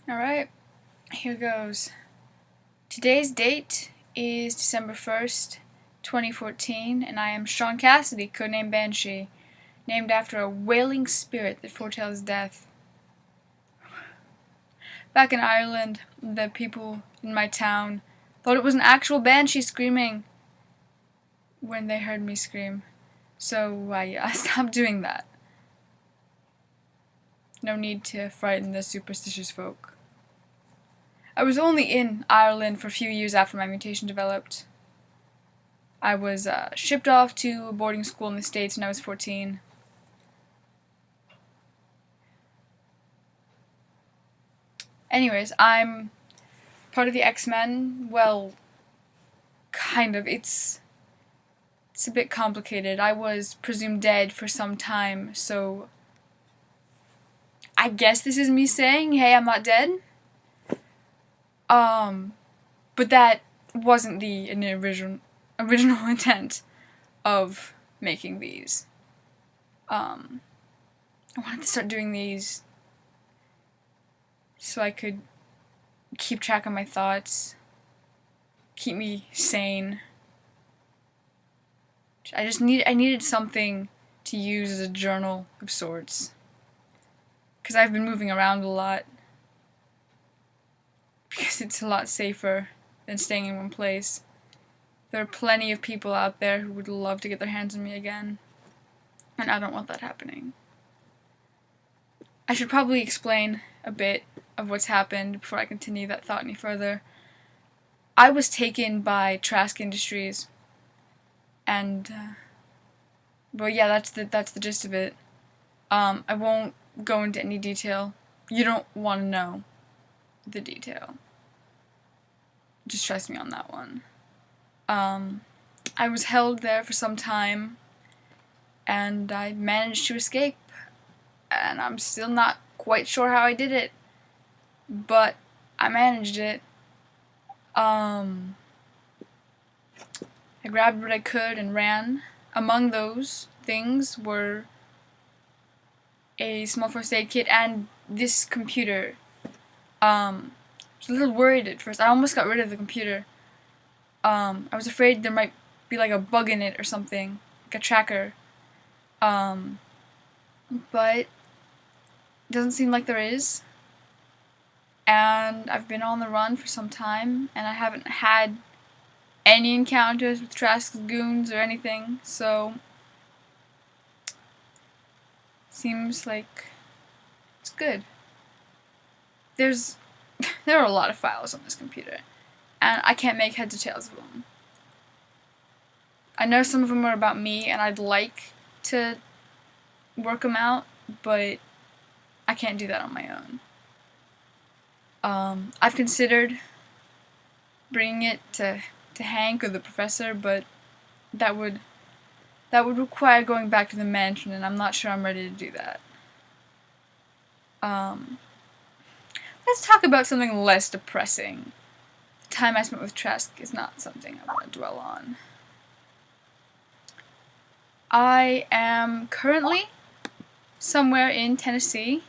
Alright, here goes. Today's date is December 1st, 2014, and I am Sean Cassidy, codenamed Banshee, named after a wailing spirit that foretells death. Back in Ireland, the people in my town thought it was an actual banshee screaming when they heard me scream, so I stopped doing that. No need to frighten the superstitious folk. I was only in Ireland for a few years after my mutation developed. I was shipped off to a boarding school in the States when I was 14. Anyways, I'm part of the X-Men. Well, kind of. It's a bit complicated. I was presumed dead for some time, so I guess this is me saying, hey, I'm not dead. But that wasn't the original intent of making these. I wanted to start doing these so I could keep track of my thoughts, keep me sane. I needed something to use as a journal of sorts, because I've been moving around a lot, because it's a lot safer than staying in one place. There are plenty of people out there who would love to get their hands on me again, and I don't want that happening. I should probably explain a bit of what's happened before I continue that thought any further. I was taken by Trask Industries, and well, yeah, that's the gist of it. I won't go into any detail. You don't want to know the detail. Just trust me on that one. I was held there for some time, and I managed to escape, and I'm still not quite sure how I did it, but I managed it. I grabbed what I could and ran. Among those things were a small first aid kit and this computer. I was a little worried at first. I almost got rid of the computer. I was afraid there might be like a bug in it or something, like a tracker. But it doesn't seem like there is. And I've been on the run for some time, and I haven't had any encounters with Trask's goons or anything, so seems like it's good. There are a lot of files on this computer, and I can't make heads or tails of them. I know some of them are about me, and I'd like to work them out, but I can't do that on my own. I've considered bringing it to Hank or the professor, but that would require going back to the mansion, and I'm not sure I'm ready to do that. Let's talk about something less depressing. The time I spent with Trask is not something I want to dwell on. I am currently somewhere in Tennessee.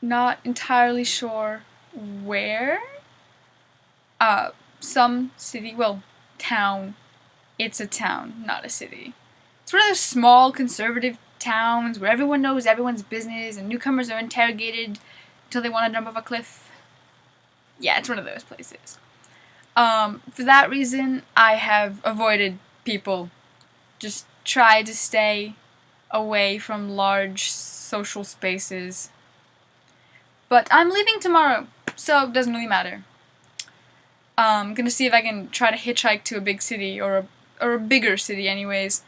Not entirely sure where. Some city, well, town. It's a town, not a city. It's one of those small conservative towns where everyone knows everyone's business and newcomers are interrogated until they want to jump off a cliff. Yeah, it's one of those places. For that reason, I have avoided people. Just try to stay away from large social spaces. But I'm leaving tomorrow, so it doesn't really matter. I'm gonna see if I can try to hitchhike to a big city, or a bigger city anyways.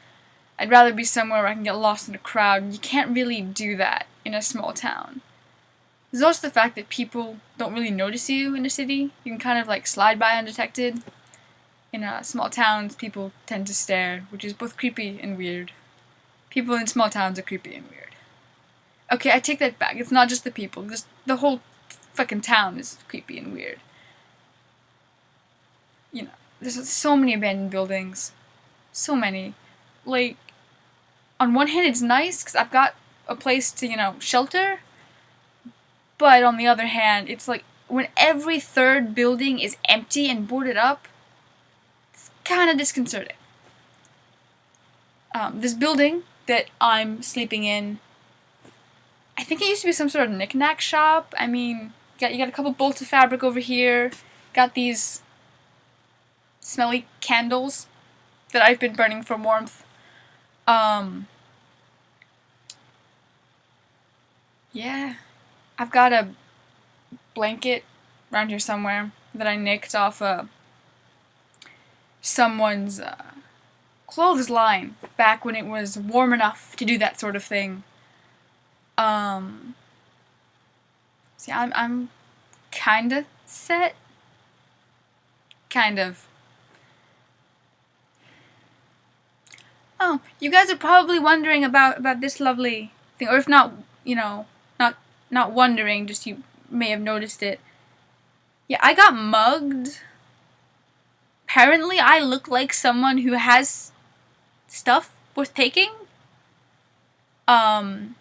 I'd rather be somewhere where I can get lost in a crowd, and you can't really do that in a small town. There's also the fact that people don't really notice you in a city. You can kind of like slide by undetected. In small towns, people tend to stare, which is both creepy and weird. People in small towns are creepy and weird. Okay, I take that back. It's not just the people. The whole fucking town is creepy and weird. You know, there's so many abandoned buildings. So many. Like, on one hand it's nice, because I've got a place to, shelter. But on the other hand, it's like when every third building is empty and boarded up, it's kind of disconcerting. This building that I'm sleeping in, I think it used to be some sort of knick-knack shop. I mean, you got a couple bolts of fabric over here, got these smelly candles that I've been burning for warmth. Yeah, I've got a blanket around here somewhere that I nicked off someone's clothesline back when it was warm enough to do that sort of thing. See, I'm kinda set. Kind of. Oh, you guys are probably wondering about this lovely thing, or if not, you know, not wondering, just you may have noticed it. Yeah, I got mugged. Apparently, I look like someone who has stuff worth taking. Got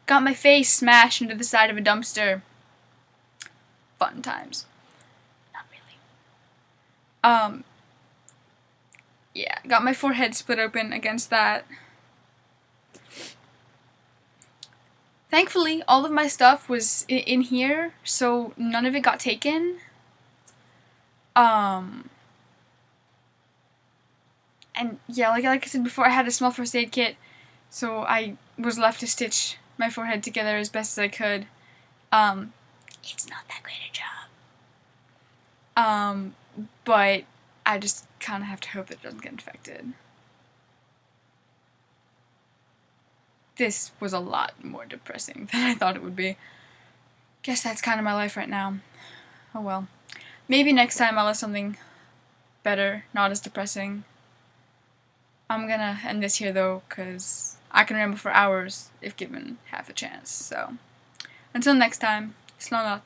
my face smashed into the side of a dumpster. Fun times. Not really. Yeah, got my forehead split open against that. Thankfully, all of my stuff was in here, so none of it got taken. And yeah, like I said before, I had a small first aid kit, so I was left to stitch my forehead together as best as I could. It's not that great a job. But I just kind of have to hope that it doesn't get infected. This was a lot more depressing than I thought it would be. Guess that's kind of my life right now. Oh well. Maybe next time I'll have something better, not as depressing. I'm gonna end this here though, because I can ramble for hours if given half a chance. So, until next time, slå